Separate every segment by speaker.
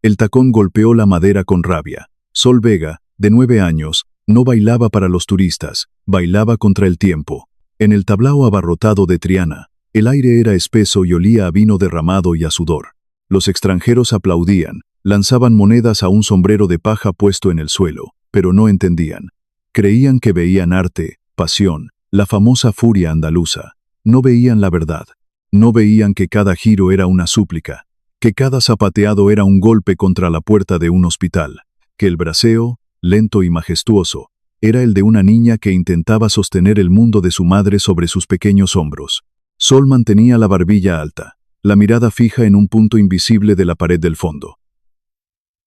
Speaker 1: El tacón golpeó la madera con rabia. Sol Vega, de 9 años, no bailaba para los turistas, bailaba contra el tiempo. En el tablao abarrotado de Triana, el aire era espeso y olía a vino derramado y a sudor. Los extranjeros aplaudían, lanzaban monedas a un sombrero de paja puesto en el suelo, pero no entendían. Creían que veían arte, pasión, la famosa furia andaluza. No veían la verdad. No veían que cada giro era una súplica, que cada zapateado era un golpe contra la puerta de un hospital, que el braceo, lento y majestuoso, era el de una niña que intentaba sostener el mundo de su madre sobre sus pequeños hombros. Sol mantenía la barbilla alta, la mirada fija en un punto invisible de la pared del fondo.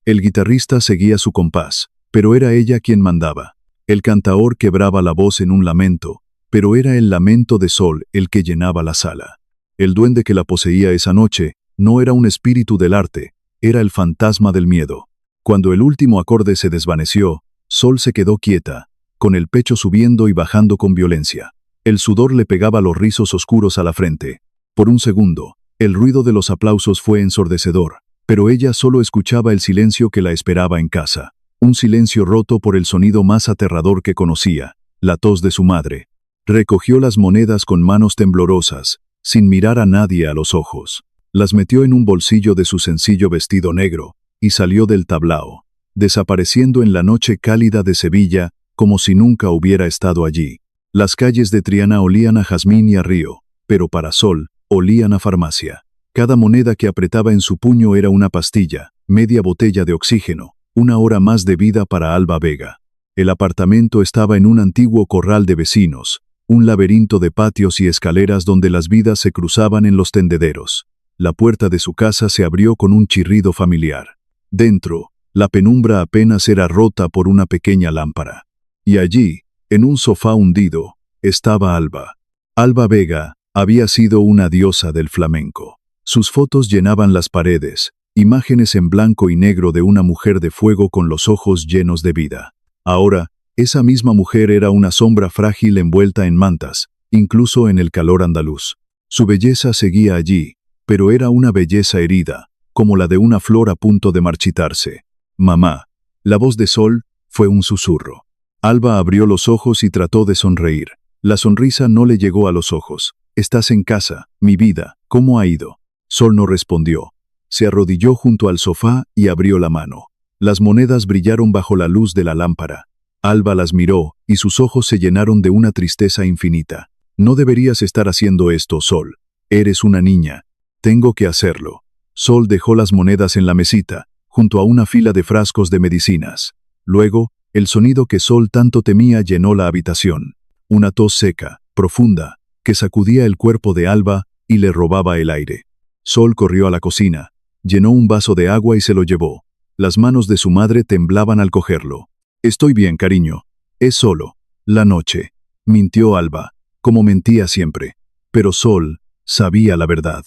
Speaker 1: El guitarrista seguía su compás, pero era ella quien mandaba. El cantaor quebraba la voz en un lamento, pero era el lamento de Sol el que llenaba la sala. El duende que la poseía esa noche no era un espíritu del arte, era el fantasma del miedo. Cuando el último acorde se desvaneció, Sol se quedó quieta, con el pecho subiendo y bajando con violencia. El sudor le pegaba los rizos oscuros a la frente. Por un segundo, el ruido de los aplausos fue ensordecedor, pero ella solo escuchaba el silencio que la esperaba en casa. Un silencio roto por el sonido más aterrador que conocía, la tos de su madre. Recogió las monedas con manos temblorosas, sin mirar a nadie a los ojos. Las metió en un bolsillo de su sencillo vestido negro, y salió del tablao, desapareciendo en la noche cálida de Sevilla, como si nunca hubiera estado allí. Las calles de Triana olían a jazmín y a río, pero para Sol, olían a farmacia. Cada moneda que apretaba en su puño era una pastilla, media botella de oxígeno, una hora más de vida para Alba Vega. El apartamento estaba en un antiguo corral de vecinos, un laberinto de patios y escaleras donde las vidas se cruzaban en los tendederos. La puerta de su casa se abrió con un chirrido familiar. Dentro, la penumbra apenas era rota por una pequeña lámpara. Y allí, en un sofá hundido, estaba Alba. Alba Vega había sido una diosa del flamenco. Sus fotos llenaban las paredes, imágenes en blanco y negro de una mujer de fuego con los ojos llenos de vida. Ahora, esa misma mujer era una sombra frágil envuelta en mantas, incluso en el calor andaluz. Su belleza seguía allí, pero era una belleza herida, como la de una flor a punto de marchitarse. «Mamá». La voz de Sol fue un susurro. Alba abrió los ojos y trató de sonreír. La sonrisa no le llegó a los ojos. «Estás en casa, mi vida, ¿cómo ha ido?». Sol no respondió. Se arrodilló junto al sofá y abrió la mano. Las monedas brillaron bajo la luz de la lámpara. Alba las miró, y sus ojos se llenaron de una tristeza infinita. «No deberías estar haciendo esto, Sol. Eres una niña. Tengo que hacerlo». Sol dejó las monedas en la mesita, junto a una fila de frascos de medicinas. Luego, el sonido que Sol tanto temía llenó la habitación. Una tos seca, profunda, que sacudía el cuerpo de Alba y le robaba el aire. Sol corrió a la cocina, llenó un vaso de agua y se lo llevó. Las manos de su madre temblaban al cogerlo. «Estoy bien, cariño. Es solo la noche», mintió Alba, como mentía siempre. Pero Sol sabía la verdad.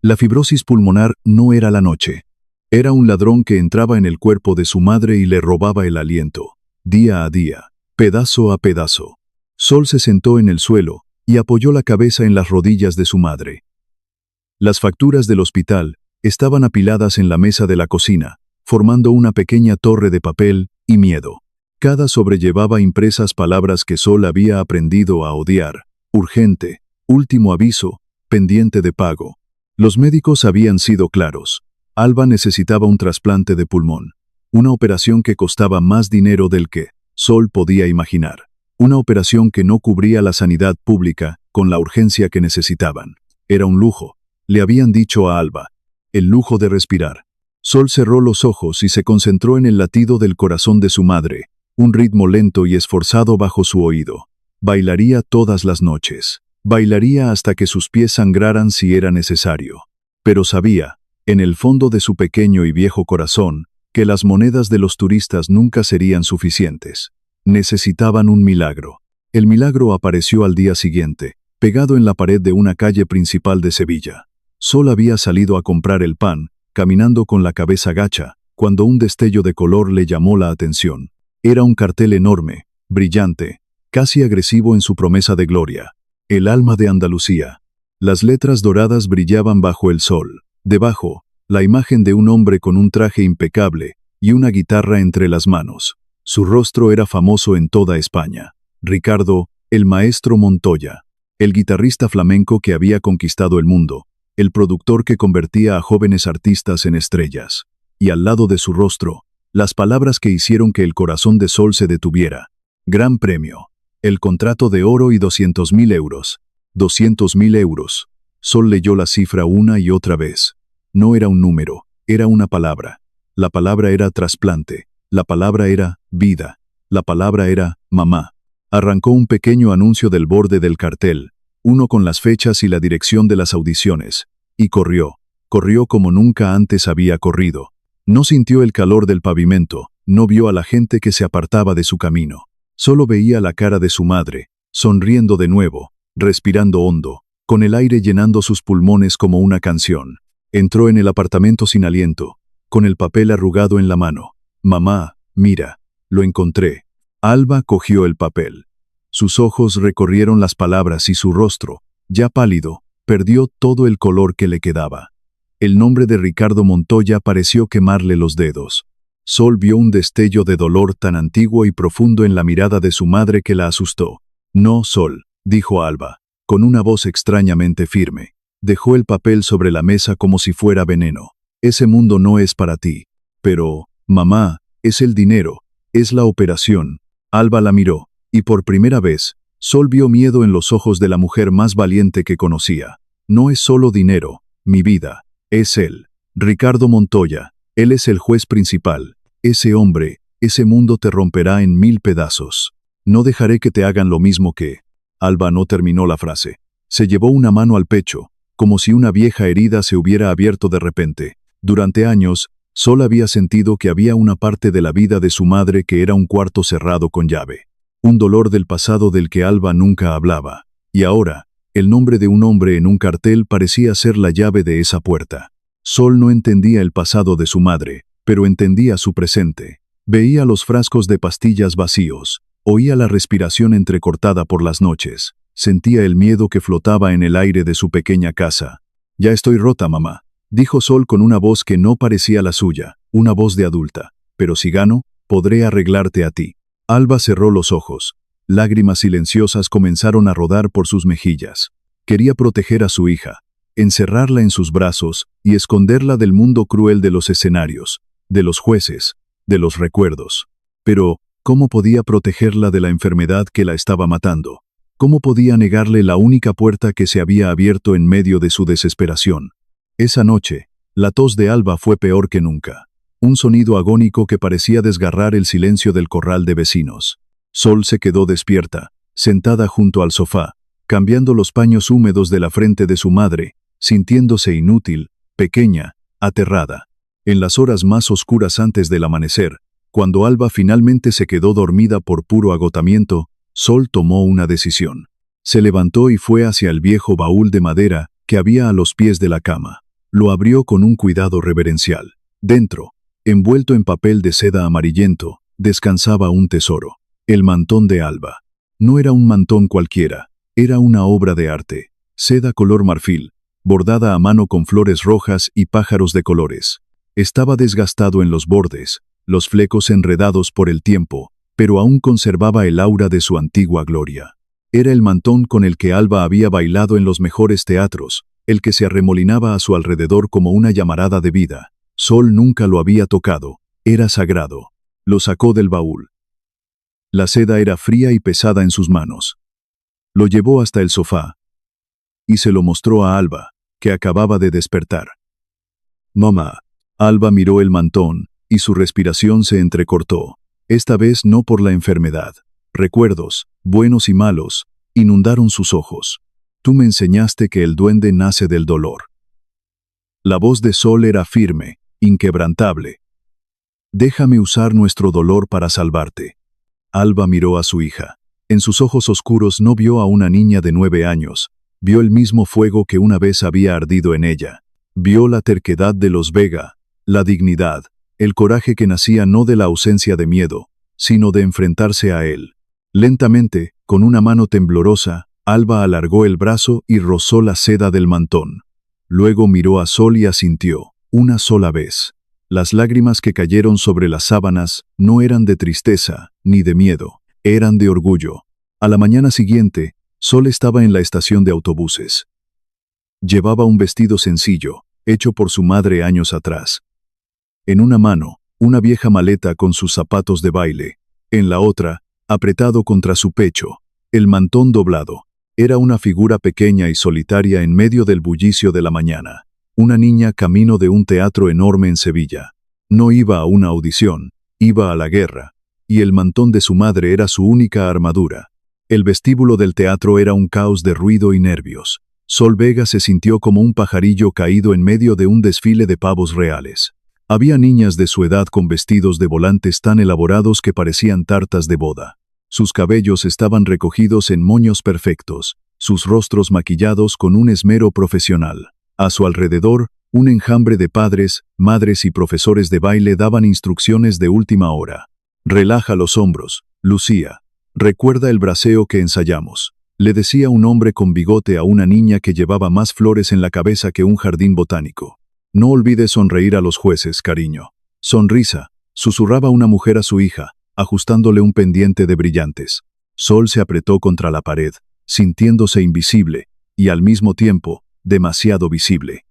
Speaker 1: La fibrosis pulmonar no era la noche. Era un ladrón que entraba en el cuerpo de su madre y le robaba el aliento, día a día, pedazo a pedazo. Sol se sentó en el suelo y apoyó la cabeza en las rodillas de su madre. Las facturas del hospital estaban apiladas en la mesa de la cocina, formando una pequeña torre de papel y miedo. Cada sobrellevaba impresas palabras que Sol había aprendido a odiar: urgente, último aviso, pendiente de pago. Los médicos habían sido claros. Alba necesitaba un trasplante de pulmón, una operación que costaba más dinero del que Sol podía imaginar, una operación que no cubría la sanidad pública con la urgencia que necesitaban. Era un lujo, le habían dicho a Alba, el lujo de respirar. Sol cerró los ojos y se concentró en el latido del corazón de su madre, un ritmo lento y esforzado bajo su oído. Bailaría todas las noches. Bailaría hasta que sus pies sangraran si era necesario. Pero sabía, en el fondo de su pequeño y viejo corazón, que las monedas de los turistas nunca serían suficientes. Necesitaban un milagro. El milagro apareció al día siguiente, pegado en la pared de una calle principal de Sevilla. Sol había salido a comprar el pan, caminando con la cabeza gacha, cuando un destello de color le llamó la atención. Era un cartel enorme, brillante, casi agresivo en su promesa de gloria. El alma de Andalucía. Las letras doradas brillaban bajo el sol. Debajo, la imagen de un hombre con un traje impecable y una guitarra entre las manos. Su rostro era famoso en toda España. Ricardo, el maestro Montoya, el guitarrista flamenco que había conquistado el mundo, el productor que convertía a jóvenes artistas en estrellas. Y al lado de su rostro, las palabras que hicieron que el corazón de Sol se detuviera. Gran premio. El contrato de oro y 200.000 euros. 200.000 euros. Sol leyó la cifra una y otra vez. No era un número, era una palabra. La palabra era trasplante. La palabra era vida. La palabra era mamá. Arrancó un pequeño anuncio del borde del cartel, uno con las fechas y la dirección de las audiciones, y corrió como nunca antes había corrido. No sintió el calor del pavimento, no vio a la gente que se apartaba de su camino. Solo veía la cara de su madre, sonriendo de nuevo, respirando hondo, con el aire llenando sus pulmones como una canción. Entró en el apartamento sin aliento, con el papel arrugado en la mano. Mamá, mira, lo encontré. Alba cogió el papel. Sus ojos recorrieron las palabras y su rostro, ya pálido, perdió todo el color que le quedaba. El nombre de Ricardo Montoya pareció quemarle los dedos. Sol vio un destello de dolor tan antiguo y profundo en la mirada de su madre que la asustó. No, Sol, dijo Alba, con una voz extrañamente firme. Dejó el papel sobre la mesa como si fuera veneno. Ese mundo no es para ti. Pero, mamá, es el dinero, es la operación. Alba la miró, y por primera vez, Sol vio miedo en los ojos de la mujer más valiente que conocía. No es solo dinero, mi vida, es él, Ricardo Montoya, él es el juez principal. Ese hombre, ese mundo te romperá en 1000 pedazos. No dejaré que te hagan lo mismo que... Alba no terminó la frase. Se llevó una mano al pecho, como si una vieja herida se hubiera abierto de repente. Durante años, Sol había sentido que había una parte de la vida de su madre que era un cuarto cerrado con llave. Un dolor del pasado del que Alba nunca hablaba. Y ahora, el nombre de un hombre en un cartel parecía ser la llave de esa puerta. Sol no entendía el pasado de su madre, pero entendía su presente. Veía los frascos de pastillas vacíos, oía la respiración entrecortada por las noches, sentía el miedo que flotaba en el aire de su pequeña casa. Ya estoy rota, mamá, dijo Sol con una voz que no parecía la suya, una voz de adulta. Pero si gano, podré arreglarte a ti. Alba cerró los ojos. Lágrimas silenciosas comenzaron a rodar por sus mejillas. Quería proteger a su hija, encerrarla en sus brazos y esconderla del mundo cruel de los escenarios, de los jueces, de los recuerdos. Pero, ¿cómo podía protegerla de la enfermedad que la estaba matando? ¿Cómo podía negarle la única puerta que se había abierto en medio de su desesperación? Esa noche, la tos de Alba fue peor que nunca. Un sonido agónico que parecía desgarrar el silencio del corral de vecinos. Sol se quedó despierta, sentada junto al sofá, cambiando los paños húmedos de la frente de su madre, sintiéndose inútil, pequeña, aterrada. En las horas más oscuras antes del amanecer, cuando Alba finalmente se quedó dormida por puro agotamiento, Sol tomó una decisión. Se levantó y fue hacia el viejo baúl de madera que había a los pies de la cama. Lo abrió con un cuidado reverencial. Dentro, envuelto en papel de seda amarillento, descansaba un tesoro. El mantón de Alba. No era un mantón cualquiera, era una obra de arte. Seda color marfil, bordada a mano con flores rojas y pájaros de colores. Estaba desgastado en los bordes, los flecos enredados por el tiempo, pero aún conservaba el aura de su antigua gloria. Era el mantón con el que Alba había bailado en los mejores teatros, el que se arremolinaba a su alrededor como una llamarada de vida. Sol nunca lo había tocado, era sagrado. Lo sacó del baúl. La seda era fría y pesada en sus manos. Lo llevó hasta el sofá y se lo mostró a Alba, que acababa de despertar. «Mamá». Alba miró el mantón, y su respiración se entrecortó. Esta vez no por la enfermedad. Recuerdos, buenos y malos, inundaron sus ojos. «Tú me enseñaste que el duende nace del dolor». La voz de Sol era firme, inquebrantable. «Déjame usar nuestro dolor para salvarte». Alba miró a su hija. En sus ojos oscuros no vio a una niña de 9 años, vio el mismo fuego que una vez había ardido en ella. Vio la terquedad de los Vega, la dignidad, el coraje que nacía no de la ausencia de miedo, sino de enfrentarse a él. Lentamente, con una mano temblorosa, Alba alargó el brazo y rozó la seda del mantón. Luego miró a Sol y asintió. una sola vez. Las lágrimas que cayeron sobre las sábanas no eran de tristeza ni de miedo, eran de orgullo. A la mañana siguiente, Sol estaba en la estación de autobuses. Llevaba un vestido sencillo, hecho por su madre años atrás. En una mano, una vieja maleta con sus zapatos de baile. En la otra, apretado contra su pecho, el mantón doblado. Era una figura pequeña y solitaria en medio del bullicio de la mañana. Una niña camino de un teatro enorme en Sevilla. No iba a una audición, iba a la guerra, y el mantón de su madre era su única armadura. El vestíbulo del teatro era un caos de ruido y nervios. Sol Vega se sintió como un pajarillo caído en medio de un desfile de pavos reales. Había niñas de su edad con vestidos de volantes tan elaborados que parecían tartas de boda. Sus cabellos estaban recogidos en moños perfectos, sus rostros maquillados con un esmero profesional. A su alrededor, un enjambre de padres, madres y profesores de baile daban instrucciones de última hora. «Relaja los hombros, Lucía. Recuerda el braceo que ensayamos», le decía un hombre con bigote a una niña que llevaba más flores en la cabeza que un jardín botánico. «No olvides sonreír a los jueces, cariño». «Sonrisa», susurraba una mujer a su hija, ajustándole un pendiente de brillantes. Sol se apretó contra la pared, sintiéndose invisible, y al mismo tiempo, demasiado visible.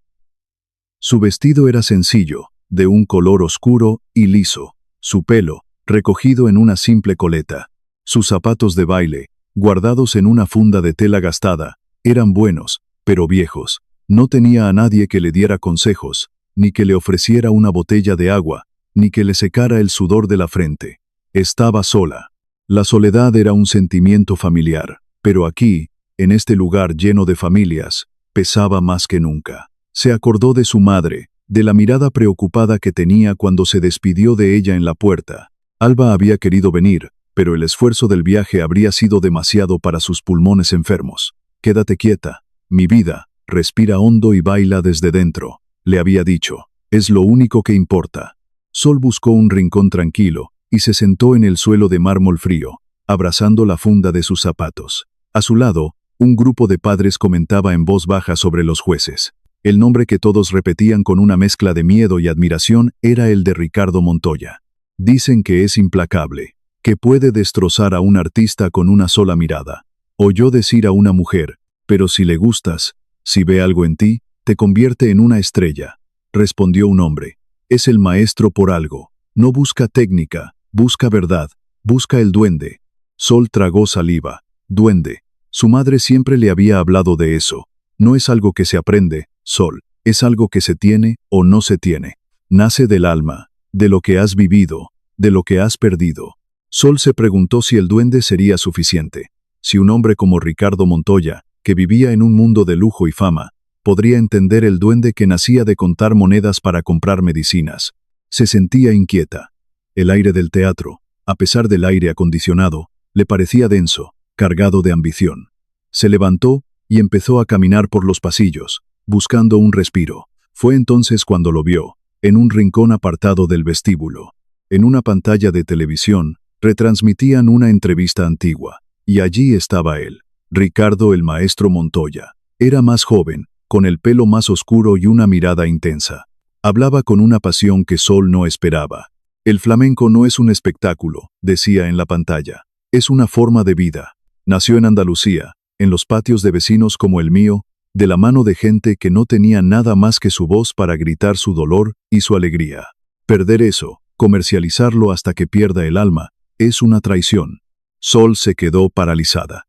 Speaker 1: Su vestido era sencillo, de un color oscuro y liso, su pelo, recogido en una simple coleta. Sus zapatos de baile, guardados en una funda de tela gastada, eran buenos, pero viejos. No tenía a nadie que le diera consejos, ni que le ofreciera una botella de agua, ni que le secara el sudor de la frente. Estaba sola. La soledad era un sentimiento familiar, pero aquí, en este lugar lleno de familias, pesaba más que nunca. Se acordó de su madre, de la mirada preocupada que tenía cuando se despidió de ella en la puerta. Alba había querido venir, pero el esfuerzo del viaje habría sido demasiado para sus pulmones enfermos. «Quédate quieta, mi vida, respira hondo y baila desde dentro», le había dicho. «Es lo único que importa». Sol buscó un rincón tranquilo y se sentó en el suelo de mármol frío, abrazando la funda de sus zapatos. A su lado, un grupo de padres comentaba en voz baja sobre los jueces. El nombre que todos repetían con una mezcla de miedo y admiración era el de Ricardo Montoya. «Dicen que es implacable, que puede destrozar a un artista con una sola mirada», oyó decir a una mujer. «Pero si le gustas, si ve algo en ti, te convierte en una estrella», respondió un hombre. «Es el maestro por algo. No busca técnica, busca verdad, busca el duende». Sol tragó saliva. Duende. Su madre siempre le había hablado de eso. No es algo que se aprende, Sol, es algo que se tiene o no se tiene. Nace del alma, de lo que has vivido, de lo que has perdido. Sol se preguntó si el duende sería suficiente. Si un hombre como Ricardo Montoya, que vivía en un mundo de lujo y fama, podría entender el duende que nacía de contar monedas para comprar medicinas. Se sentía inquieta. El aire del teatro, a pesar del aire acondicionado, le parecía denso, cargado de ambición. Se levantó y empezó a caminar por los pasillos, buscando un respiro. Fue entonces cuando lo vio, en un rincón apartado del vestíbulo. En una pantalla de televisión, retransmitían una entrevista antigua, y allí estaba él, Ricardo el maestro Montoya. Era más joven, con el pelo más oscuro y una mirada intensa. Hablaba con una pasión que Sol no esperaba. «El flamenco no es un espectáculo», decía en la pantalla. «Es una forma de vida. Nació en Andalucía, en los patios de vecinos como el mío, de la mano de gente que no tenía nada más que su voz para gritar su dolor y su alegría. Perder eso, comercializarlo hasta que pierda el alma, es una traición». Sol se quedó paralizada.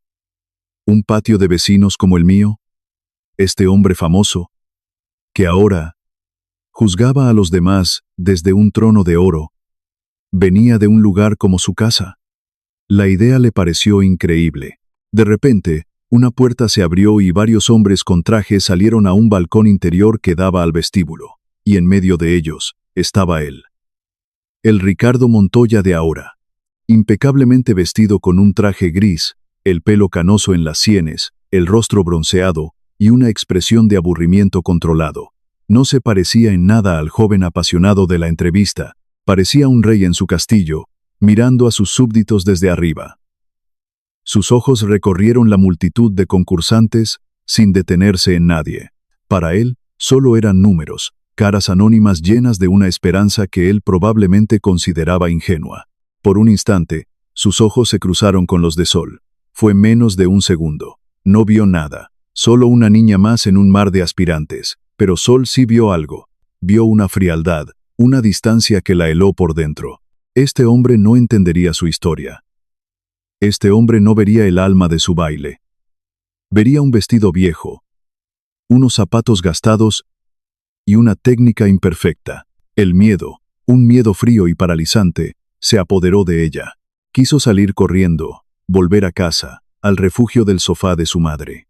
Speaker 1: ¿Un patio de vecinos como el mío? Este hombre famoso, que ahora juzgaba a los demás desde un trono de oro, venía de un lugar como su casa. La idea le pareció increíble. De repente, una puerta se abrió y varios hombres con trajes salieron a un balcón interior que daba al vestíbulo, y en medio de ellos estaba él. El Ricardo Montoya de ahora, impecablemente vestido con un traje gris, el pelo canoso en las sienes, el rostro bronceado y una expresión de aburrimiento controlado. No se parecía en nada al joven apasionado de la entrevista. Parecía un rey en su castillo, mirando a sus súbditos desde arriba. Sus ojos recorrieron la multitud de concursantes sin detenerse en nadie. Para él, solo eran números, caras anónimas llenas de una esperanza que él probablemente consideraba ingenua. Por un instante, sus ojos se cruzaron con los de Sol. Fue menos de un segundo. No vio nada, solo una niña más en un mar de aspirantes, pero Sol sí vio algo. Vio una frialdad, una distancia que la heló por dentro. Este hombre no entendería su historia. Este hombre no vería el alma de su baile. Vería un vestido viejo, unos zapatos gastados y una técnica imperfecta. El miedo, un miedo frío y paralizante, se apoderó de ella. Quiso salir corriendo, volver a casa, al refugio del sofá de su madre.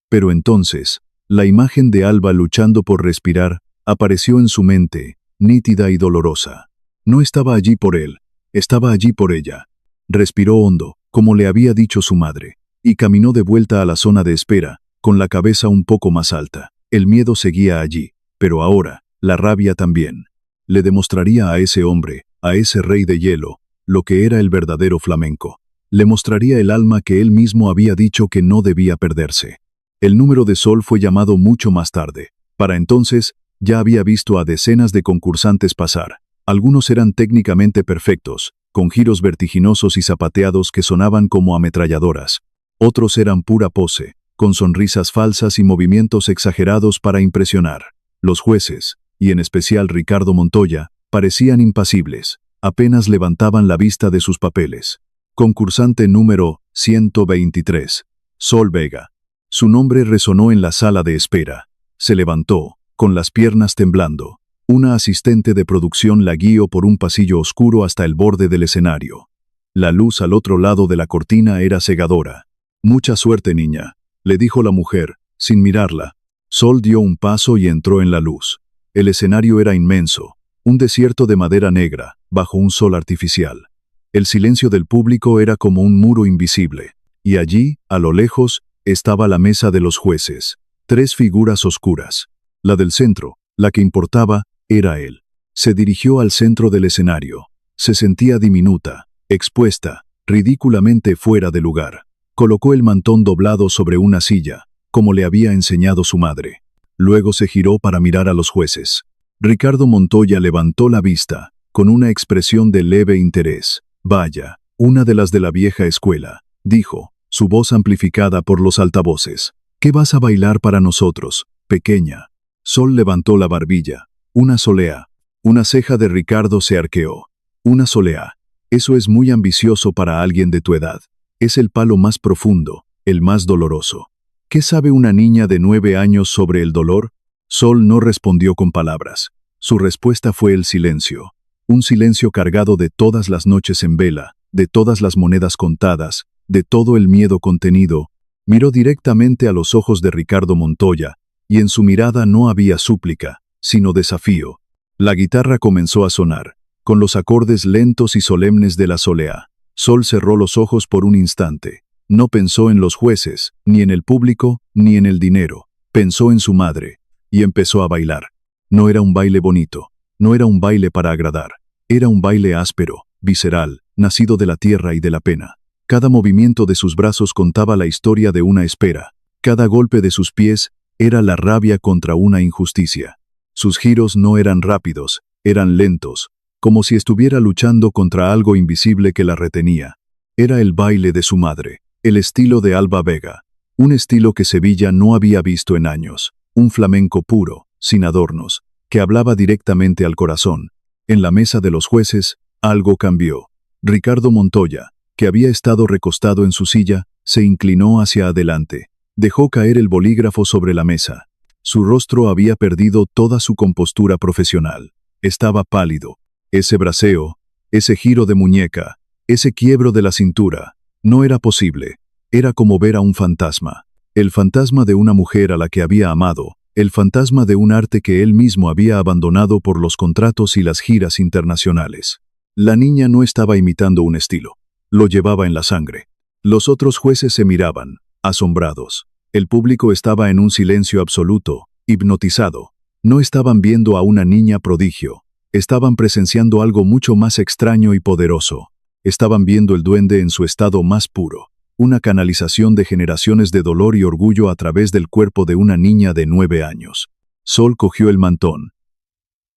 Speaker 1: Pero entonces, la imagen de Alba luchando por respirar apareció en su mente, nítida y dolorosa. No estaba allí por él, estaba allí por ella. Respiró hondo, como le había dicho su madre, y caminó de vuelta a la zona de espera, con la cabeza un poco más alta. El miedo seguía allí, pero ahora, la rabia también. Le demostraría a ese hombre, a ese rey de hielo, lo que era el verdadero flamenco. Le mostraría el alma que él mismo había dicho que no debía perderse. El número de Sol fue llamado mucho más tarde. Para entonces, ya había visto a decenas de concursantes pasar. Algunos eran técnicamente perfectos, con giros vertiginosos y zapateados que sonaban como ametralladoras. Otros eran pura pose, con sonrisas falsas y movimientos exagerados para impresionar. Los jueces, y en especial Ricardo Montoya, parecían impasibles, apenas levantaban la vista de sus papeles. Concursante número 123, Sol Vega. Su nombre resonó en la sala de espera. Se levantó, con las piernas temblando. Una asistente de producción la guió por un pasillo oscuro hasta el borde del escenario. La luz al otro lado de la cortina era cegadora. «Mucha suerte, niña», le dijo la mujer, sin mirarla. Sol dio un paso y entró en la luz. El escenario era inmenso, un desierto de madera negra, bajo un sol artificial. El silencio del público era como un muro invisible. Y allí, a lo lejos, estaba la mesa de los jueces. 3 figuras oscuras. La del centro, la que importaba, era él. Se dirigió al centro del escenario. Se sentía diminuta, expuesta, ridículamente fuera de lugar. Colocó el mantón doblado sobre una silla, como le había enseñado su madre. Luego se giró para mirar a los jueces. Ricardo Montoya levantó la vista, con una expresión de leve interés. «Vaya, una de las de la vieja escuela», dijo, su voz amplificada por los altavoces. «¿Qué vas a bailar para nosotros, pequeña?» Sol levantó la barbilla. «Una solea». Una ceja de Ricardo se arqueó. «Una solea. Eso es muy ambicioso para alguien de tu edad. Es el palo más profundo, el más doloroso. ¿Qué sabe una niña de 9 años sobre el dolor?» Sol no respondió con palabras. Su respuesta fue el silencio. Un silencio cargado de todas las noches en vela, de todas las monedas contadas, de todo el miedo contenido. Miró directamente a los ojos de Ricardo Montoya, y en su mirada no había súplica, sino desafío. La guitarra comenzó a sonar, con los acordes lentos y solemnes de la solea. Sol cerró los ojos por un instante. No pensó en los jueces, ni en el público, ni en el dinero. Pensó en su madre, y empezó a bailar. No era un baile bonito, no era un baile para agradar. Era un baile áspero, visceral, nacido de la tierra y de la pena. Cada movimiento de sus brazos contaba la historia de una espera. Cada golpe de sus pies era la rabia contra una injusticia. Sus giros no eran rápidos, eran lentos, como si estuviera luchando contra algo invisible que la retenía. Era el baile de su madre, el estilo de Alba Vega, un estilo que Sevilla no había visto en años, un flamenco puro, sin adornos, que hablaba directamente al corazón. En la mesa de los jueces, algo cambió. Ricardo Montoya, que había estado recostado en su silla, se inclinó hacia adelante. Dejó caer el bolígrafo sobre la mesa. Su rostro había perdido toda su compostura profesional. Estaba pálido. Ese braceo, ese giro de muñeca, ese quiebro de la cintura, no era posible. Era como ver a un fantasma. El fantasma de una mujer a la que había amado, el fantasma de un arte que él mismo había abandonado por los contratos y las giras internacionales. La niña no estaba imitando un estilo. Lo llevaba en la sangre. Los otros jueces se miraban, asombrados. El público estaba en un silencio absoluto, hipnotizado. No estaban viendo a una niña prodigio. Estaban presenciando algo mucho más extraño y poderoso. Estaban viendo el duende en su estado más puro. Una canalización de generaciones de dolor y orgullo a través del cuerpo de una niña de 9 años. Sol cogió el mantón,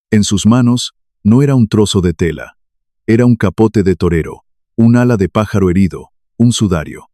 Speaker 1: En sus manos, no era un trozo de tela. Era un capote de torero, un ala de pájaro herido, un sudario.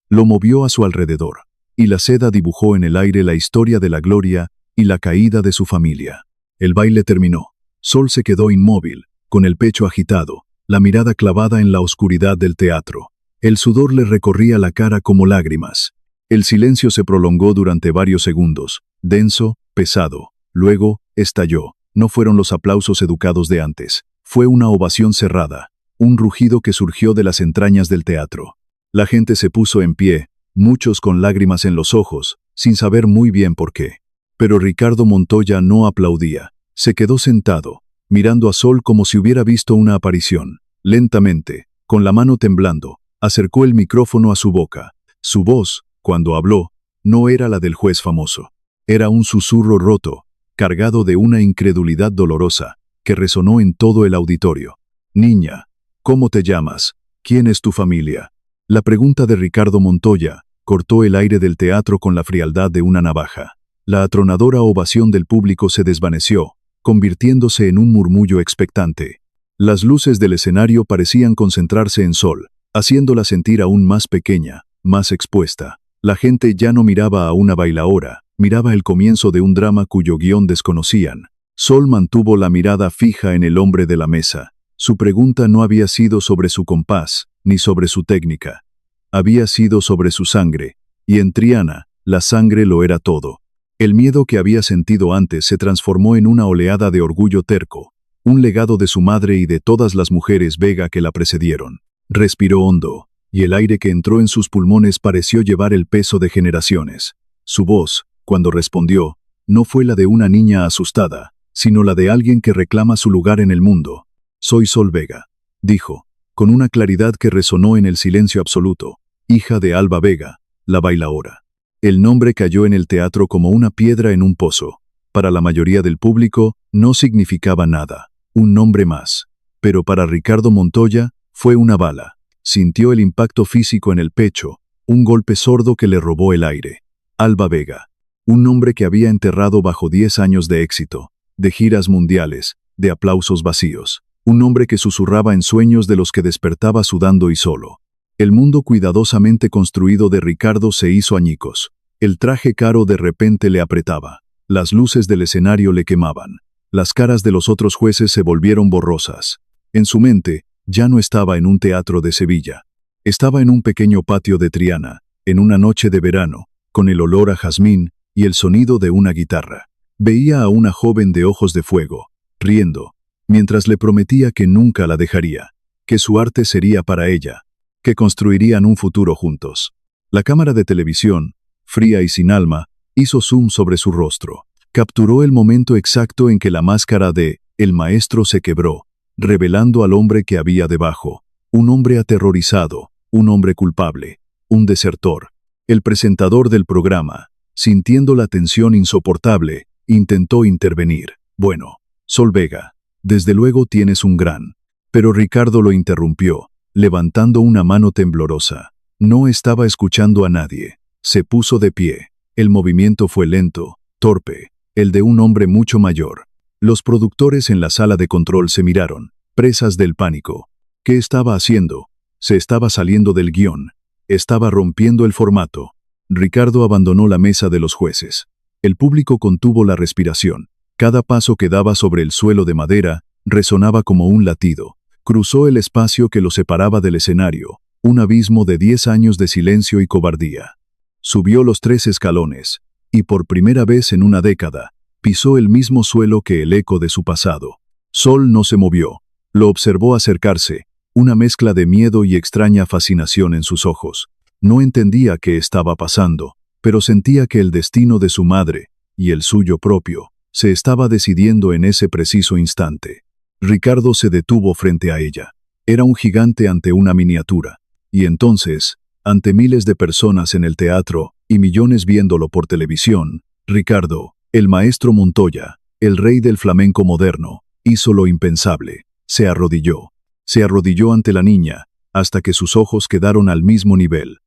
Speaker 1: Lo movió a su alrededor, y la seda dibujó en el aire la historia de la gloria y la caída de su familia. El baile terminó. Sol se quedó inmóvil, con el pecho agitado, la mirada clavada en la oscuridad del teatro. El sudor le recorría la cara como lágrimas. El silencio se prolongó durante varios segundos, denso, pesado. Luego, estalló. No fueron los aplausos educados de antes. Fue una ovación cerrada, un rugido que surgió de las entrañas del teatro. La gente se puso en pie, muchos con lágrimas en los ojos, sin saber muy bien por qué. Pero Ricardo Montoya no aplaudía. Se quedó sentado, mirando a Sol como si hubiera visto una aparición. Lentamente, con la mano temblando, acercó el micrófono a su boca. Su voz, cuando habló, no era la del juez famoso. Era un susurro roto, cargado de una incredulidad dolorosa, que resonó en todo el auditorio. Niña, ¿cómo te llamas? ¿Quién es tu familia? La pregunta de Ricardo Montoya cortó el aire del teatro con la frialdad de una navaja. La atronadora ovación del público se desvaneció, convirtiéndose en un murmullo expectante. Las luces del escenario parecían concentrarse en Sol, haciéndola sentir aún más pequeña, más expuesta. La gente ya no miraba a una bailaora, miraba el comienzo de un drama cuyo guión desconocían. Sol mantuvo la mirada fija en el hombre de la mesa. Su pregunta no había sido sobre su compás, ni sobre su técnica. Había sido sobre su sangre, y en Triana, la sangre lo era todo. El miedo que había sentido antes se transformó en una oleada de orgullo terco, un legado de su madre y de todas las mujeres Vega que la precedieron. Respiró hondo, y el aire que entró en sus pulmones pareció llevar el peso de generaciones. Su voz, cuando respondió, no fue la de una niña asustada, sino la de alguien que reclama su lugar en el mundo. Soy Sol Vega, dijo, con una claridad que resonó en el silencio absoluto, hija de Alba Vega, la bailaora. El nombre cayó en el teatro como una piedra en un pozo. Para la mayoría del público, no significaba nada, un nombre más. Pero para Ricardo Montoya, fue una bala. Sintió el impacto físico en el pecho, un golpe sordo que le robó el aire. Alba Vega, un nombre que había enterrado bajo 10 años de éxito, de giras mundiales, de aplausos vacíos. Un nombre que susurraba en sueños de los que despertaba sudando y solo. El mundo cuidadosamente construido de Ricardo se hizo añicos. El traje caro de repente le apretaba. Las luces del escenario le quemaban. Las caras de los otros jueces se volvieron borrosas. En su mente, ya no estaba en un teatro de Sevilla. Estaba en un pequeño patio de Triana, en una noche de verano, con el olor a jazmín y el sonido de una guitarra. Veía a una joven de ojos de fuego, riendo, mientras le prometía que nunca la dejaría, que su arte sería para ella, que construirían un futuro juntos. La cámara de televisión, fría y sin alma, hizo zoom sobre su rostro. Capturó el momento exacto en que la máscara de el maestro se quebró, revelando al hombre que había debajo, un hombre aterrorizado, un hombre culpable, un desertor. El presentador del programa, sintiendo la tensión insoportable, intentó intervenir. Bueno, Sol Vega, desde luego tienes un gran. Pero Ricardo lo interrumpió, levantando una mano temblorosa. No estaba escuchando a nadie. Se puso de pie. El movimiento fue lento, torpe, el de un hombre mucho mayor. Los productores en la sala de control se miraron, presas del pánico. ¿Qué estaba haciendo? Se estaba saliendo del guión. Estaba rompiendo el formato. Ricardo abandonó la mesa de los jueces. El público contuvo la respiración. Cada paso que daba sobre el suelo de madera resonaba como un latido. Cruzó el espacio que lo separaba del escenario, un abismo de 10 años de silencio y cobardía. Subió los 3 escalones, y por primera vez en una década, pisó el mismo suelo que el eco de su pasado. Sol no se movió. Lo observó acercarse, una mezcla de miedo y extraña fascinación en sus ojos. No entendía qué estaba pasando, pero sentía que el destino de su madre, y el suyo propio, se estaba decidiendo en ese preciso instante. Ricardo se detuvo frente a ella. Era un gigante ante una miniatura. Y entonces, ante miles de personas en el teatro, y millones viéndolo por televisión, Ricardo, el maestro Montoya, el rey del flamenco moderno, hizo lo impensable. Se arrodilló. Se arrodilló ante la niña, hasta que sus ojos quedaron al mismo nivel.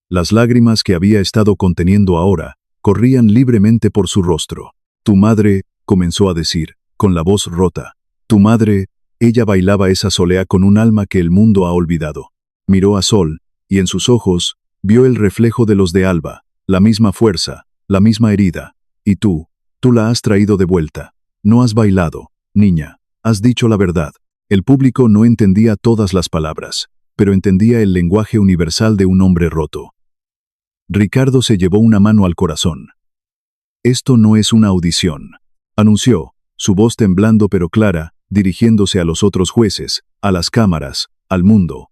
Speaker 1: Las lágrimas que había estado conteniendo ahora, corrían libremente por su rostro. Tu madre, comenzó a decir, con la voz rota. Tu madre, ella bailaba esa solea con un alma que el mundo ha olvidado. Miró a Sol, y en sus ojos, vio el reflejo de los de Alba, la misma fuerza, la misma herida. Y tú la has traído de vuelta. No has bailado, niña, has dicho la verdad. El público no entendía todas las palabras, pero entendía el lenguaje universal de un hombre roto. Ricardo se llevó una mano al corazón. Esto no es una audición, anunció, su voz temblando pero clara, dirigiéndose a los otros jueces, a las cámaras, al mundo.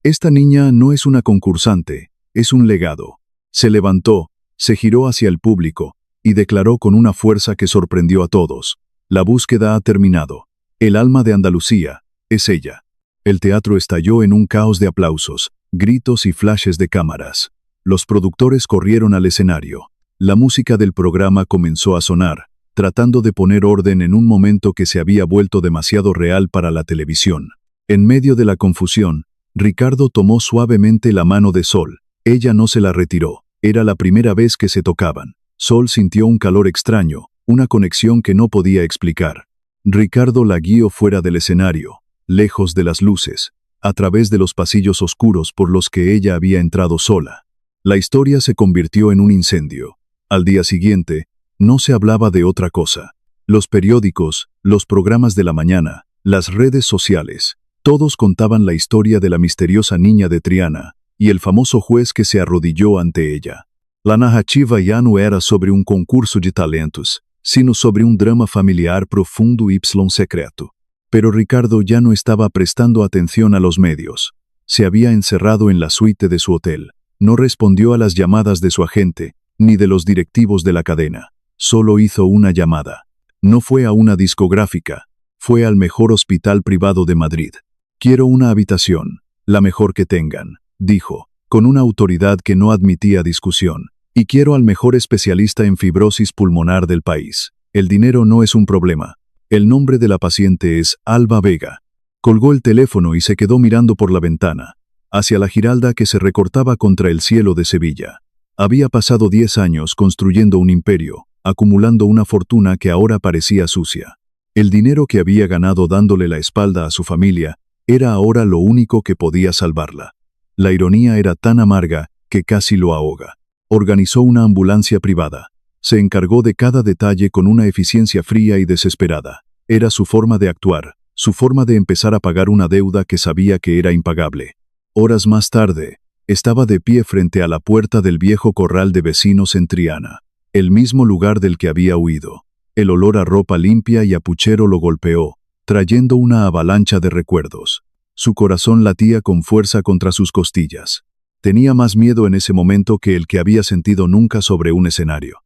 Speaker 1: Esta niña no es una concursante, es un legado. Se levantó, se giró hacia el público, y declaró con una fuerza que sorprendió a todos. La búsqueda ha terminado. El alma de Andalucía, es ella. El teatro estalló en un caos de aplausos, gritos y flashes de cámaras. Los productores corrieron al escenario. La música del programa comenzó a sonar, tratando de poner orden en un momento que se había vuelto demasiado real para la televisión. En medio de la confusión, Ricardo tomó suavemente la mano de Sol. Ella no se la retiró. Era la primera vez que se tocaban. Sol sintió un calor extraño, una conexión que no podía explicar. Ricardo la guió fuera del escenario, lejos de las luces, a través de los pasillos oscuros por los que ella había entrado sola. La historia se convirtió en un incendio. Al día siguiente, no se hablaba de otra cosa. Los periódicos, los programas de la mañana, las redes sociales, todos contaban la historia de la misteriosa niña de Triana y el famoso juez que se arrodilló ante ella. La narrativa ya no era sobre un concurso de talentos, sino sobre un drama familiar profundo y secreto. Pero Ricardo ya no estaba prestando atención a los medios. Se había encerrado en la suite de su hotel. No respondió a las llamadas de su agente, ni de los directivos de la cadena. Solo hizo una llamada. No fue a una discográfica, fue al mejor hospital privado de Madrid. Quiero una habitación, la mejor que tengan, dijo, con una autoridad que no admitía discusión. Y quiero al mejor especialista en fibrosis pulmonar del país. El dinero no es un problema. El nombre de la paciente es Alba Vega. Colgó el teléfono y se quedó mirando por la ventana, hacia la Giralda que se recortaba contra el cielo de Sevilla. Había pasado 10 años construyendo un imperio, acumulando una fortuna que ahora parecía sucia. El dinero que había ganado dándole la espalda a su familia era ahora lo único que podía salvarla. La ironía era tan amarga que casi lo ahoga. Organizó una ambulancia privada. Se encargó de cada detalle con una eficiencia fría y desesperada. Era su forma de actuar, su forma de empezar a pagar una deuda que sabía que era impagable. Horas más tarde, estaba de pie frente a la puerta del viejo corral de vecinos en Triana, el mismo lugar del que había huido. El olor a ropa limpia y a puchero lo golpeó, trayendo una avalancha de recuerdos. Su corazón latía con fuerza contra sus costillas. Tenía más miedo en ese momento que el que había sentido nunca sobre un escenario.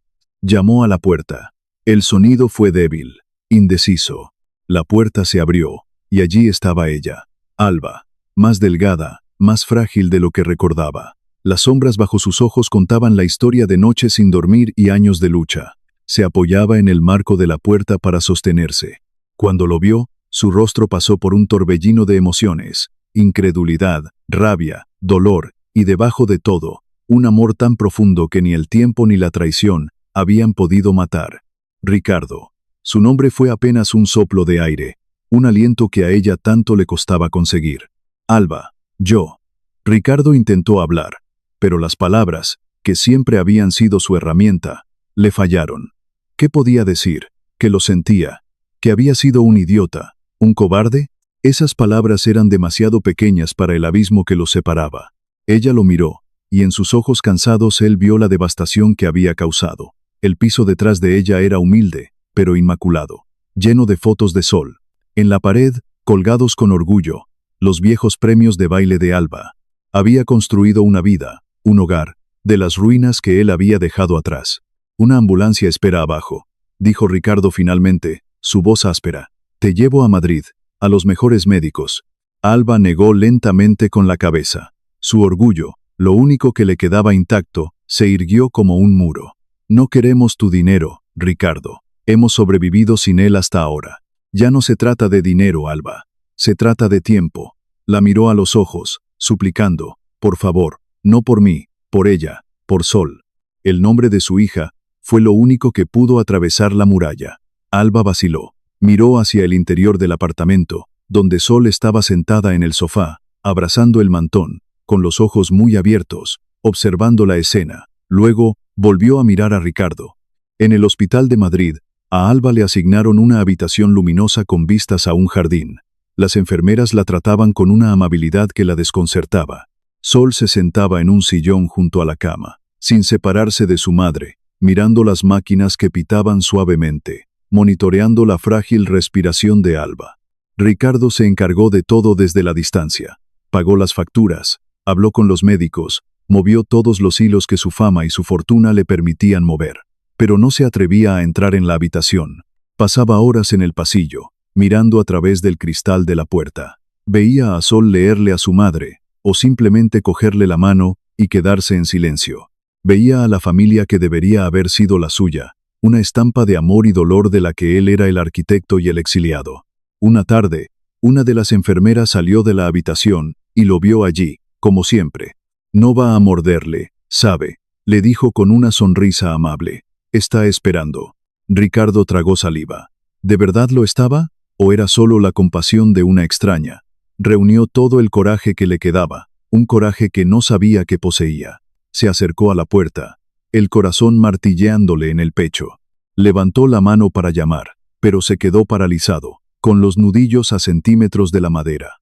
Speaker 1: Llamó a la puerta. El sonido fue débil, indeciso. La puerta se abrió, y allí estaba ella, Alba, más delgada, más frágil de lo que recordaba. Las sombras bajo sus ojos contaban la historia de noches sin dormir y años de lucha. Se apoyaba en el marco de la puerta para sostenerse. Cuando lo vio, su rostro pasó por un torbellino de emociones, incredulidad, rabia, dolor, y debajo de todo, un amor tan profundo que ni el tiempo ni la traición habían podido matar. Ricardo. Su nombre fue apenas un soplo de aire, un aliento que a ella tanto le costaba conseguir. Alba, yo. Ricardo intentó hablar, pero las palabras, que siempre habían sido su herramienta, le fallaron. ¿Qué podía decir? Que lo sentía, que había sido un idiota, un cobarde. Esas palabras eran demasiado pequeñas para el abismo que los separaba. Ella lo miró, y en sus ojos cansados él vio la devastación que había causado. El piso detrás de ella era humilde, pero inmaculado, lleno de fotos de Sol. En la pared, colgados con orgullo, los viejos premios de baile de Alba. Había construido una vida, un hogar, de las ruinas que él había dejado atrás. Una ambulancia espera abajo, dijo Ricardo finalmente, su voz áspera. Te llevo a Madrid, a los mejores médicos. Alba negó lentamente con la cabeza. Su orgullo, lo único que le quedaba intacto, se irguió como un muro. No queremos tu dinero, Ricardo. Hemos sobrevivido sin él hasta ahora. Ya no se trata de dinero, Alba. Se trata de tiempo. La miró a los ojos, suplicando, por favor, no por mí, por ella, por Sol. El nombre de su hija fue lo único que pudo atravesar la muralla. Alba vaciló. Miró hacia el interior del apartamento, donde Sol estaba sentada en el sofá, abrazando el mantón, con los ojos muy abiertos, observando la escena. Luego, volvió a mirar a Ricardo. En el hospital de Madrid, a Alba le asignaron una habitación luminosa con vistas a un jardín. Las enfermeras la trataban con una amabilidad que la desconcertaba. Sol se sentaba en un sillón junto a la cama, sin separarse de su madre, mirando las máquinas que pitaban suavemente, monitoreando la frágil respiración de Alba. Ricardo se encargó de todo desde la distancia. Pagó las facturas, habló con los médicos, movió todos los hilos que su fama y su fortuna le permitían mover. Pero no se atrevía a entrar en la habitación. Pasaba horas en el pasillo, mirando a través del cristal de la puerta. Veía a Sol leerle a su madre, o simplemente cogerle la mano y quedarse en silencio. Veía a la familia que debería haber sido la suya, una estampa de amor y dolor de la que él era el arquitecto y el exiliado. Una tarde, una de las enfermeras salió de la habitación y lo vio allí, como siempre. No va a morderle, sabe, le dijo con una sonrisa amable. Está esperando. Ricardo tragó saliva. ¿De verdad lo estaba? ¿O era solo la compasión de una extraña? Reunió todo el coraje que le quedaba, un coraje que no sabía que poseía. Se acercó a la puerta, el corazón martilleándole en el pecho. Levantó la mano para llamar, pero se quedó paralizado, con los nudillos a centímetros de la madera.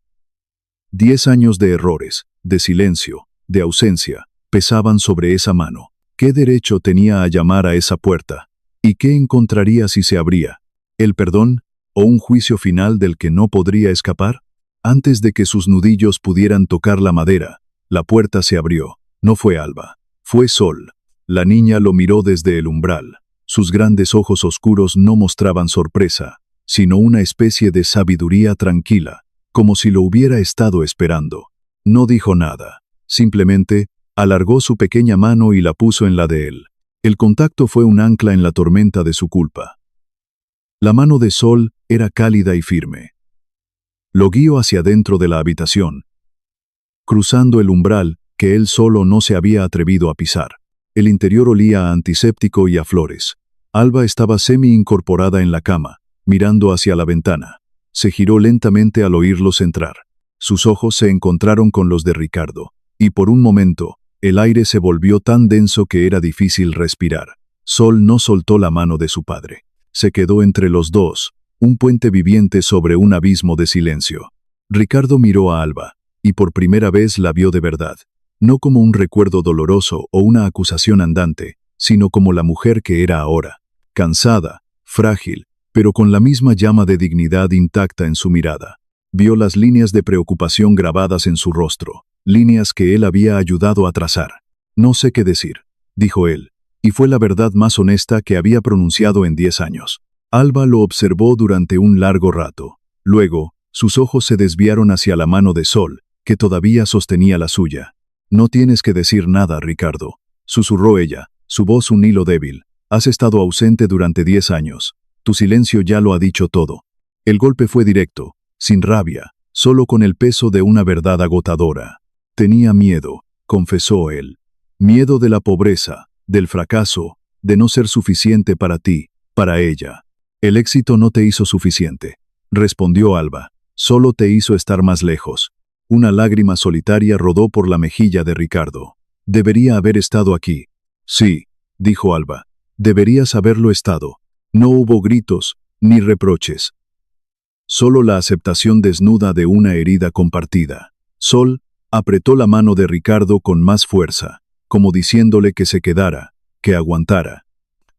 Speaker 1: 10 años de errores, de silencio, de ausencia, pesaban sobre esa mano. ¿Qué derecho tenía a llamar a esa puerta? ¿Y qué encontraría si se abría? ¿El perdón? ¿O un juicio final del que no podría escapar? Antes de que sus nudillos pudieran tocar la madera, la puerta se abrió. No fue Alba, fue Sol. La niña lo miró desde el umbral. Sus grandes ojos oscuros no mostraban sorpresa, sino una especie de sabiduría tranquila, como si lo hubiera estado esperando. No dijo nada, simplemente alargó su pequeña mano y la puso en la de él. El contacto fue un ancla en la tormenta de su culpa. La mano de Sol era cálida y firme. Lo guió hacia dentro de la habitación, cruzando el umbral que él solo no se había atrevido a pisar. El interior olía a antiséptico y a flores. Alba estaba semi-incorporada en la cama, mirando hacia la ventana. Se giró lentamente al oírlos entrar. Sus ojos se encontraron con los de Ricardo, y por un momento, el aire se volvió tan denso que era difícil respirar. Sol no soltó la mano de su padre. Se quedó entre los dos, un puente viviente sobre un abismo de silencio. Ricardo miró a Alba, y por primera vez la vio de verdad. No como un recuerdo doloroso o una acusación andante, sino como la mujer que era ahora. Cansada, frágil, pero con la misma llama de dignidad intacta en su mirada. Vio las líneas de preocupación grabadas en su rostro. Líneas que él había ayudado a trazar. No sé qué decir, dijo él, y fue la verdad más honesta que había pronunciado en 10 años. Alba lo observó durante un largo rato. Luego, sus ojos se desviaron hacia la mano de Sol, que todavía sostenía la suya. No tienes que decir nada, Ricardo, susurró ella, su voz un hilo débil. Has estado ausente durante 10 años. Tu silencio ya lo ha dicho todo. El golpe fue directo, sin rabia, solo con el peso de una verdad agotadora. Tenía miedo, confesó él. Miedo de la pobreza, del fracaso, de no ser suficiente para ti, para ella. El éxito no te hizo suficiente, respondió Alba. Solo te hizo estar más lejos. Una lágrima solitaria rodó por la mejilla de Ricardo. Debería haber estado aquí. Sí, dijo Alba. Deberías haberlo estado. No hubo gritos, ni reproches. Solo la aceptación desnuda de una herida compartida. Sol apretó la mano de Ricardo con más fuerza, como diciéndole que se quedara, que aguantara.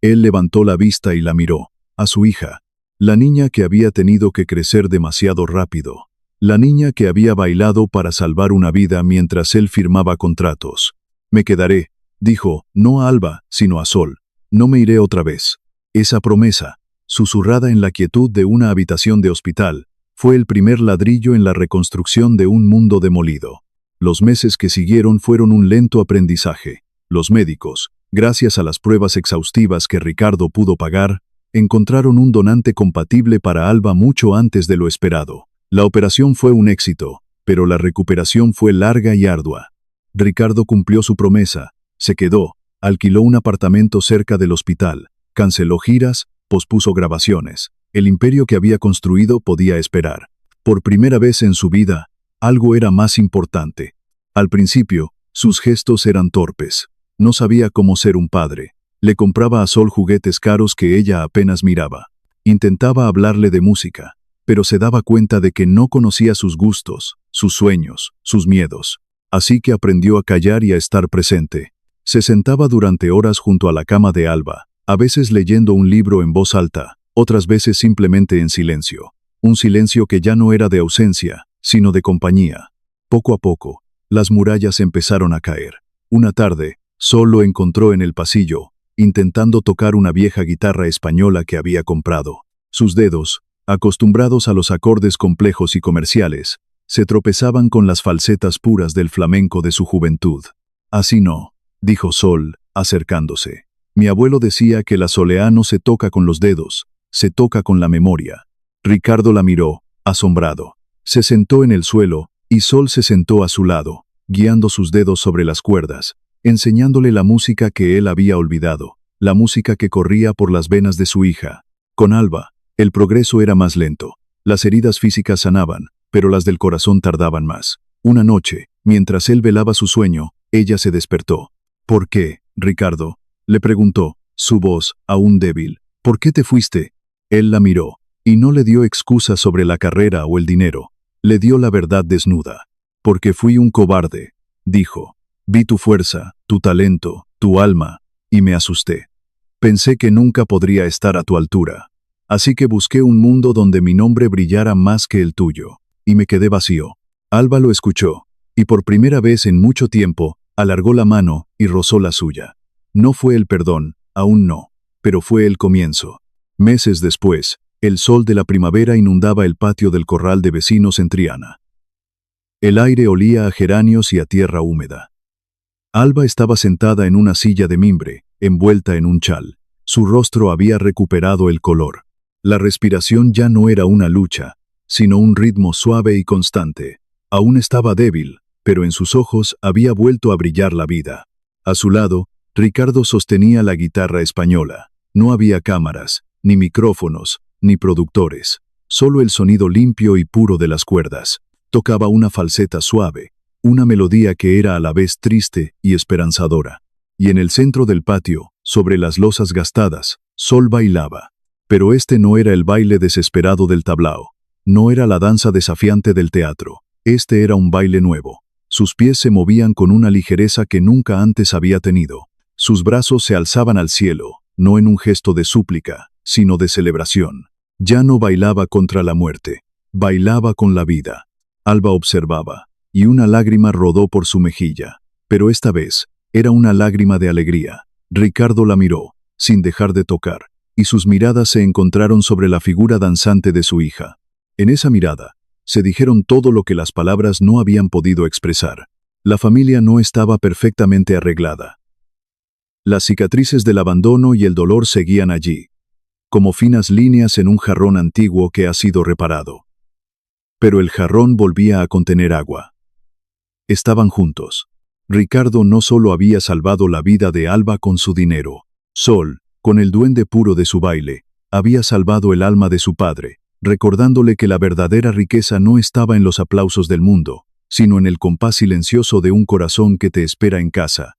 Speaker 1: Él levantó la vista y la miró, a su hija, la niña que había tenido que crecer demasiado rápido, la niña que había bailado para salvar una vida mientras él firmaba contratos. Me quedaré, dijo, no a Alba, sino a Sol. No me iré otra vez. Esa promesa, susurrada en la quietud de una habitación de hospital, fue el primer ladrillo en la reconstrucción de un mundo demolido. Los meses que siguieron fueron un lento aprendizaje. Los médicos, gracias a las pruebas exhaustivas que Ricardo pudo pagar, encontraron un donante compatible para Alba mucho antes de lo esperado. La operación fue un éxito, pero la recuperación fue larga y ardua. Ricardo cumplió su promesa, se quedó, alquiló un apartamento cerca del hospital, canceló giras, pospuso grabaciones. El imperio que había construido podía esperar. Por primera vez en su vida, algo era más importante. Al principio, sus gestos eran torpes. No sabía cómo ser un padre. Le compraba a Sol juguetes caros que ella apenas miraba. Intentaba hablarle de música, pero se daba cuenta de que no conocía sus gustos, sus sueños, sus miedos. Así que aprendió a callar y a estar presente. Se sentaba durante horas junto a la cama de Alba, a veces leyendo un libro en voz alta, otras veces simplemente en silencio. Un silencio que ya no era de ausencia, sino de compañía. Poco a poco, las murallas empezaron a caer. Una tarde, Sol lo encontró en el pasillo, intentando tocar una vieja guitarra española que había comprado. Sus dedos, acostumbrados a los acordes complejos y comerciales, se tropezaban con las falsetas puras del flamenco de su juventud. «Así no», dijo Sol, acercándose. «Mi abuelo decía que la soleá no se toca con los dedos, se toca con la memoria». Ricardo la miró, asombrado. Se sentó en el suelo, y Sol se sentó a su lado, guiando sus dedos sobre las cuerdas, enseñándole la música que él había olvidado, la música que corría por las venas de su hija. Con Alba, el progreso era más lento. Las heridas físicas sanaban, pero las del corazón tardaban más. Una noche, mientras él velaba su sueño, ella se despertó. «¿Por qué, Ricardo?», le preguntó, su voz aún débil. «¿Por qué te fuiste?». Él la miró, y no le dio excusas sobre la carrera o el dinero. Le dio la verdad desnuda. «Porque fui un cobarde», dijo. «Vi tu fuerza, tu talento, tu alma, y me asusté. Pensé que nunca podría estar a tu altura. Así que busqué un mundo donde mi nombre brillara más que el tuyo, y me quedé vacío». Alba lo escuchó, y por primera vez en mucho tiempo, alargó la mano y rozó la suya. No fue el perdón, aún no, pero fue el comienzo. Meses después, el sol de la primavera inundaba el patio del corral de vecinos en Triana. El aire olía a geranios y a tierra húmeda. Alba estaba sentada en una silla de mimbre, envuelta en un chal. Su rostro había recuperado el color. La respiración ya no era una lucha, sino un ritmo suave y constante. Aún estaba débil, pero en sus ojos había vuelto a brillar la vida. A su lado, Ricardo sostenía la guitarra española. No había cámaras, ni micrófonos, ni productores. Solo el sonido limpio y puro de las cuerdas. Tocaba una falseta suave, una melodía que era a la vez triste y esperanzadora. Y en el centro del patio, sobre las losas gastadas, Sol bailaba. Pero este no era el baile desesperado del tablao. No era la danza desafiante del teatro. Este era un baile nuevo. Sus pies se movían con una ligereza que nunca antes había tenido. Sus brazos se alzaban al cielo, no en un gesto de súplica, sino de celebración. Ya no bailaba contra la muerte, bailaba con la vida. Alba observaba, y una lágrima rodó por su mejilla. Pero esta vez, era una lágrima de alegría. Ricardo la miró, sin dejar de tocar, y sus miradas se encontraron sobre la figura danzante de su hija. En esa mirada, se dijeron todo lo que las palabras no habían podido expresar. La familia no estaba perfectamente arreglada. Las cicatrices del abandono y el dolor seguían allí, como finas líneas en un jarrón antiguo que ha sido reparado. Pero el jarrón volvía a contener agua. Estaban juntos. Ricardo no solo había salvado la vida de Alba con su dinero. Sol, con el duende puro de su baile, había salvado el alma de su padre, recordándole que la verdadera riqueza no estaba en los aplausos del mundo, sino en el compás silencioso de un corazón que te espera en casa.